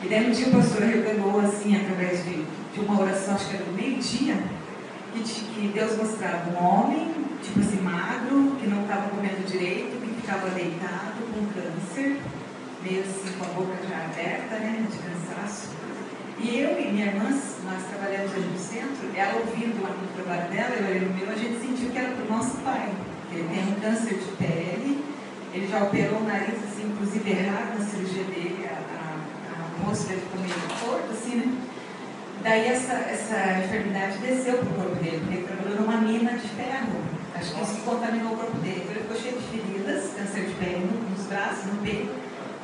E daí um dia o pastor revelou, assim, através de uma oração, acho que era do meio-dia, que Deus mostrava um homem, tipo assim, magro, que não estava comendo direito, que ficava deitado com câncer, meio assim com a boca já aberta, né, de cansaço. E eu e minha irmã, nós trabalhamos ali no centro, ela ouvindo lá no trabalho dela, eu e o meu, a gente sentiu que era para o nosso pai. Ele tem um câncer de pele, ele já operou o nariz, assim, inclusive errado na cirurgia dele, o rosto dele ficou meio torto, assim, né? Daí essa enfermidade desceu para o corpo dele, porque ele trabalhou numa mina de ferro. Acho que isso contaminou o corpo dele. Então ele ficou cheio de feridas, câncer de pele nos braços, no peito.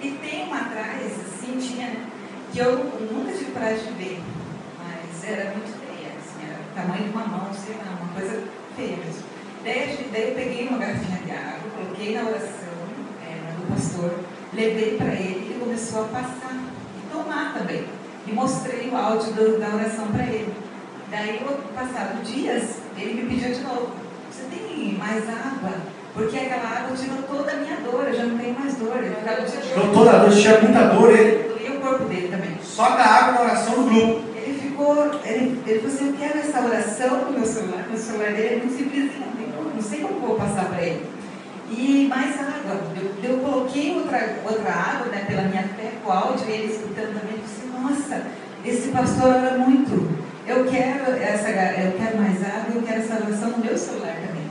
E tem uma atrás, assim, que eu nunca tive coragem de ver, mas era muito feia, assim, era o tamanho de uma mão, sei lá, uma coisa feia mesmo. Daí eu peguei uma garrafinha de água, coloquei na oração do pastor, levei para ele e ele começou a passar e tomar também. E mostrei o áudio da oração para ele. Daí, passado dias, ele me pediu de novo: você tem mais água? Porque aquela água tirou toda a minha dor, eu já não tenho mais dor. Tirou toda a dor, tinha muita dor. E o corpo dele também. Só da água na oração do grupo. Ele falou assim: eu quero essa oração no meu celular. O celular dele é muito simplesinho, não sei como vou passar para ele. E mais água. Eu coloquei outra água, né, pela minha fé, com o áudio, e ele escutando também. Eu disse: nossa, esse pastor ora muito. Eu quero mais água, eu quero essa oração no meu celular também.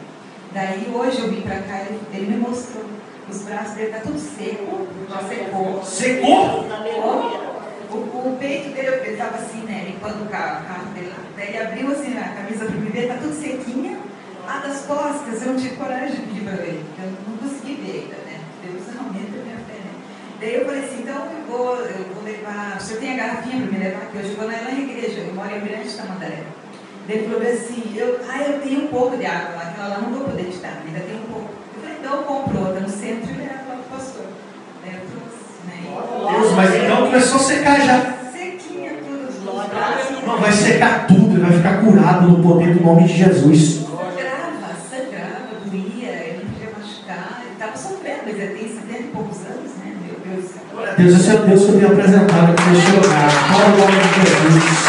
Daí hoje eu vim para cá e ele me mostrou. Os braços dele tá tudo seco, já secou. Secou? O peito dele, ele estava assim, né, limpando o carro dele lá. Daí ele abriu assim a camisa para me ver, tá tudo sequinha. Lá das costas, eu não tive coragem de pedir para ele. Eu não consegui ver ainda, né? Deus não aumenta a minha fé, né? Daí eu falei assim: então eu vou levar. O senhor tem a garrafinha para me levar? Que hoje eu vou lá na igreja, eu moro em Mirante Tamandaré. Daí ele falou assim: eu tenho um pouco de água lá, aquela lá não vou poder te dar, ainda tem um pouco. Eu falei: então eu compro outra no centro e levo lá pro pastor. Daí eu trouxe, né? Deus, mas então começou a secar já. Sequinha tudo, os braços. Não, vai secar tudo, ele vai ficar curado no poder do nome de Jesus. Sangrava, doía, ele não podia machucar, ele estava sofrendo, mas ele tem 70 e poucos anos, né? Meu Deus do céu. Deus, esse é o Deus que eu tenho apresentado aqui neste lugar. Fala o nome de Jesus.